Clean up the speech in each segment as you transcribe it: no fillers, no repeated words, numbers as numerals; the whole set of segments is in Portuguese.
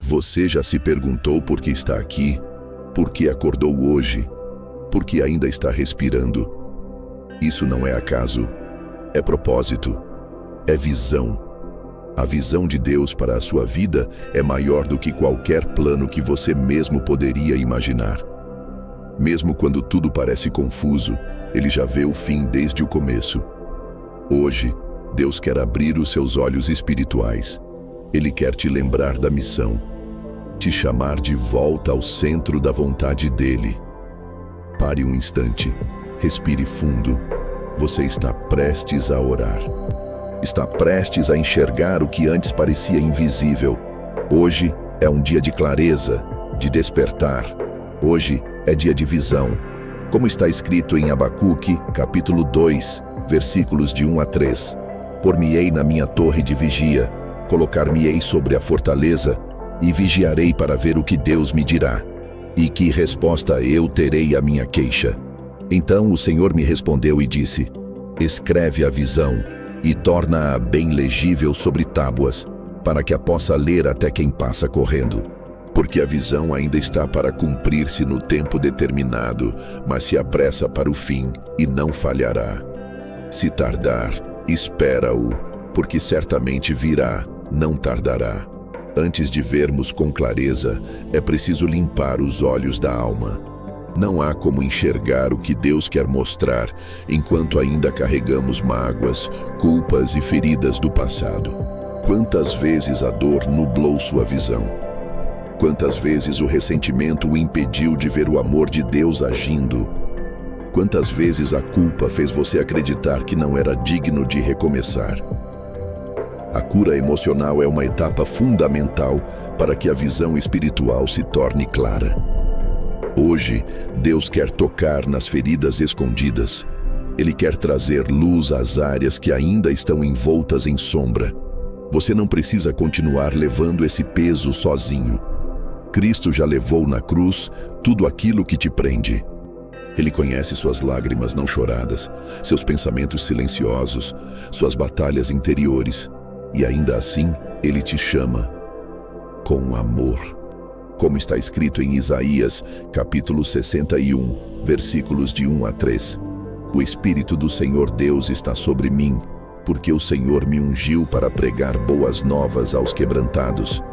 Você já se perguntou por que está aqui? Por que acordou hoje? Por que ainda está respirando? Isso não é acaso, é propósito, é visão. A visão de Deus para a sua vida é maior do que qualquer plano que você mesmo poderia imaginar. Mesmo quando tudo parece confuso, Ele já vê o fim desde o começo. Hoje, Deus quer abrir os seus olhos espirituais. Ele quer te lembrar da missão, te chamar de volta ao centro da vontade dEle. Pare um instante, respire fundo. Você está prestes a orar. Está prestes a enxergar o que antes parecia invisível. Hoje é um dia de clareza, de despertar. Hoje é dia de visão. Como está escrito em Abacuque, capítulo 2, versículos de 1 a 3. Por-me-ei na minha torre de vigia, colocar-me-ei sobre a fortaleza, e vigiarei para ver o que Deus me dirá, e que resposta eu terei à minha queixa. Então o Senhor me respondeu e disse: escreve a visão, e torna-a bem legível sobre tábuas, para que a possa ler até quem passa correndo. Porque a visão ainda está para cumprir-se no tempo determinado, mas se apressa para o fim, e não falhará. Se tardar, espera-o, porque certamente virá, não tardará. Antes de vermos com clareza, é preciso limpar os olhos da alma. Não há como enxergar o que Deus quer mostrar enquanto ainda carregamos mágoas, culpas e feridas do passado. Quantas vezes a dor nublou sua visão? Quantas vezes o ressentimento o impediu de ver o amor de Deus agindo? Quantas vezes a culpa fez você acreditar que não era digno de recomeçar? A cura emocional é uma etapa fundamental para que a visão espiritual se torne clara. Hoje, Deus quer tocar nas feridas escondidas. Ele quer trazer luz às áreas que ainda estão envoltas em sombra. Você não precisa continuar levando esse peso sozinho. Cristo já levou na cruz tudo aquilo que te prende. Ele conhece suas lágrimas não choradas, seus pensamentos silenciosos, suas batalhas interiores. E ainda assim, Ele te chama com amor. Como está escrito em Isaías, capítulo 61, versículos de 1 a 3. O Espírito do Senhor Deus está sobre mim, porque o Senhor me ungiu para pregar boas novas aos quebrantados.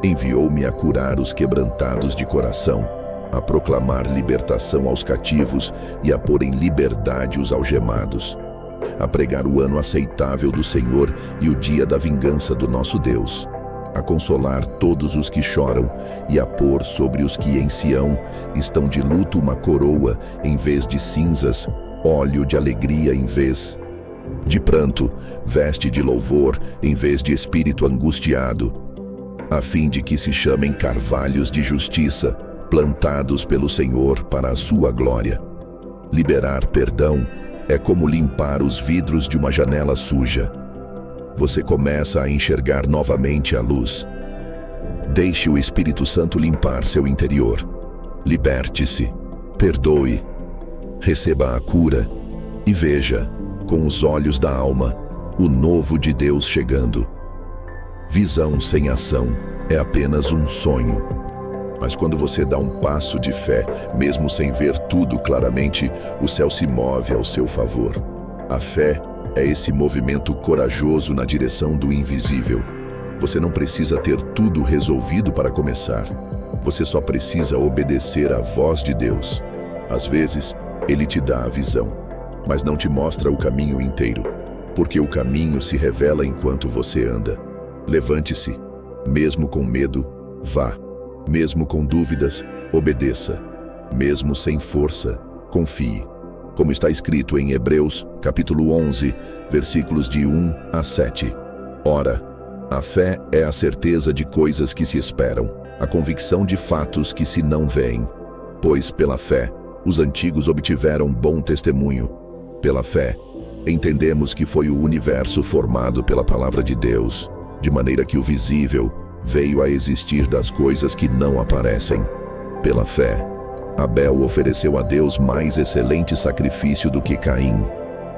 Enviou-me a curar os quebrantados de coração, a proclamar libertação aos cativos e a pôr em liberdade os algemados, a pregar o ano aceitável do Senhor e o dia da vingança do nosso Deus, a consolar todos os que choram e a pôr sobre os que em Sião estão de luto uma coroa em vez de cinzas, óleo de alegria em vez de pranto, veste de louvor em vez de espírito angustiado, a fim de que se chamem carvalhos de justiça, plantados pelo Senhor para a sua glória. Liberar perdão é como limpar os vidros de uma janela suja. Você começa a enxergar novamente a luz. Deixe o Espírito Santo limpar seu interior. Liberte-se, perdoe, receba a cura e veja, com os olhos da alma, o novo de Deus chegando. Visão sem ação é apenas um sonho. Mas quando você dá um passo de fé, mesmo sem ver tudo claramente, o céu se move ao seu favor. A fé é esse movimento corajoso na direção do invisível. Você não precisa ter tudo resolvido para começar. Você só precisa obedecer à voz de Deus. Às vezes, Ele te dá a visão, mas não te mostra o caminho inteiro, porque o caminho se revela enquanto você anda. Levante-se, mesmo com medo, vá. Mesmo com dúvidas, obedeça. Mesmo sem força, confie. Como está escrito em Hebreus, capítulo 11, versículos de 1 a 7. Ora, a fé é a certeza de coisas que se esperam, a convicção de fatos que se não veem. Pois pela fé, os antigos obtiveram bom testemunho. Pela fé, entendemos que foi o universo formado pela palavra de Deus, de maneira que o visível veio a existir das coisas que não aparecem. Pela fé, Abel ofereceu a Deus mais excelente sacrifício do que Caim.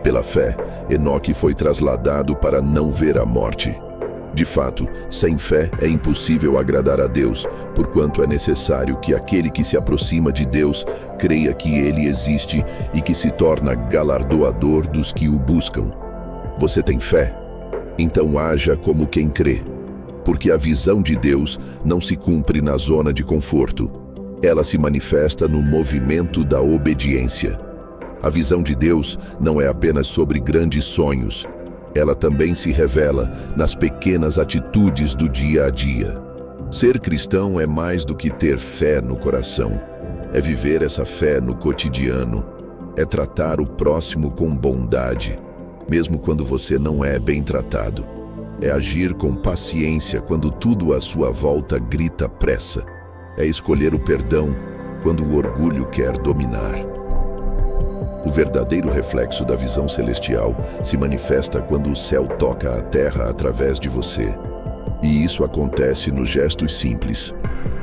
Pela fé, Enoque foi trasladado para não ver a morte. De fato, sem fé é impossível agradar a Deus, porquanto é necessário que aquele que se aproxima de Deus creia que Ele existe e que se torna galardoador dos que o buscam. Você tem fé? Então haja como quem crê, porque a visão de Deus não se cumpre na zona de conforto. Ela se manifesta no movimento da obediência. A visão de Deus não é apenas sobre grandes sonhos. Ela também se revela nas pequenas atitudes do dia a dia. Ser cristão é mais do que ter fé no coração. É viver essa fé no cotidiano. É tratar o próximo com bondade, mesmo quando você não é bem tratado. É agir com paciência quando tudo à sua volta grita pressa. É escolher o perdão quando o orgulho quer dominar. O verdadeiro reflexo da visão celestial se manifesta quando o céu toca a terra através de você. E isso acontece nos gestos simples.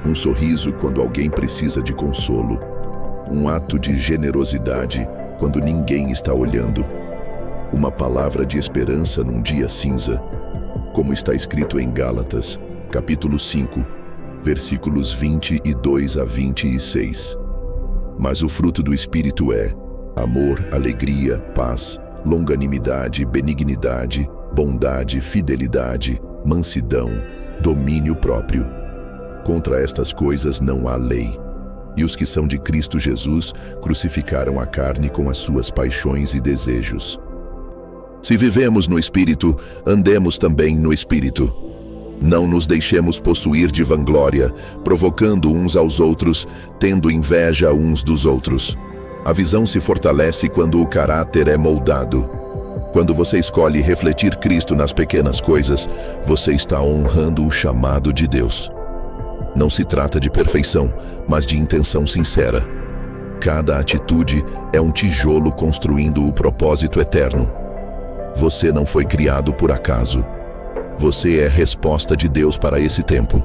Um sorriso quando alguém precisa de consolo. Um ato de generosidade quando ninguém está olhando. Uma palavra de esperança num dia cinza, como está escrito em Gálatas, capítulo 5, versículos 22 a 26. Mas o fruto do Espírito é amor, alegria, paz, longanimidade, benignidade, bondade, fidelidade, mansidão, domínio próprio. Contra estas coisas não há lei. E os que são de Cristo Jesus crucificaram a carne com as suas paixões e desejos. Se vivemos no Espírito, andemos também no Espírito. Não nos deixemos possuir de vanglória, provocando uns aos outros, tendo inveja uns dos outros. A visão se fortalece quando o caráter é moldado. Quando você escolhe refletir Cristo nas pequenas coisas, você está honrando o chamado de Deus. Não se trata de perfeição, mas de intenção sincera. Cada atitude é um tijolo construindo o propósito eterno. Você não foi criado por acaso. Você é resposta de Deus para esse tempo.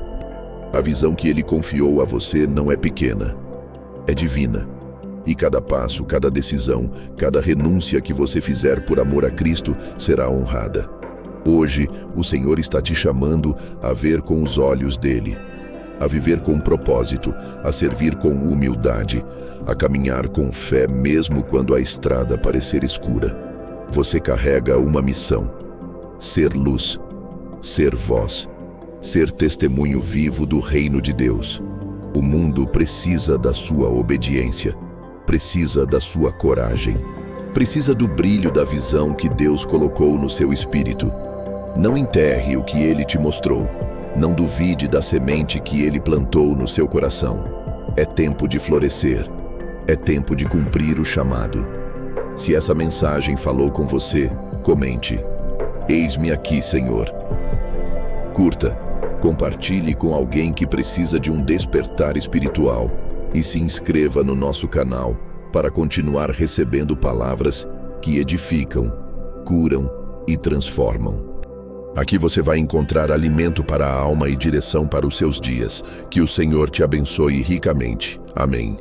A visão que Ele confiou a você não é pequena, é divina. E cada passo, cada decisão, cada renúncia que você fizer por amor a Cristo será honrada. Hoje, o Senhor está te chamando a ver com os olhos dele, a viver com propósito, a servir com humildade, a caminhar com fé mesmo quando a estrada parecer escura. Você carrega uma missão: ser luz, ser voz, ser testemunho vivo do reino de Deus. O mundo precisa da sua obediência. Precisa da sua coragem. Precisa do brilho da visão que Deus colocou no seu espírito. Não enterre o que Ele te mostrou. Não duvide da semente que Ele plantou no seu coração. É tempo de florescer. É tempo de cumprir o chamado. Se essa mensagem falou com você, comente: "Eis-me aqui, Senhor." Curta, compartilhe com alguém que precisa de um despertar espiritual. E se inscreva no nosso canal para continuar recebendo palavras que edificam, curam e transformam. Aqui você vai encontrar alimento para a alma e direção para os seus dias. Que o Senhor te abençoe ricamente. Amém.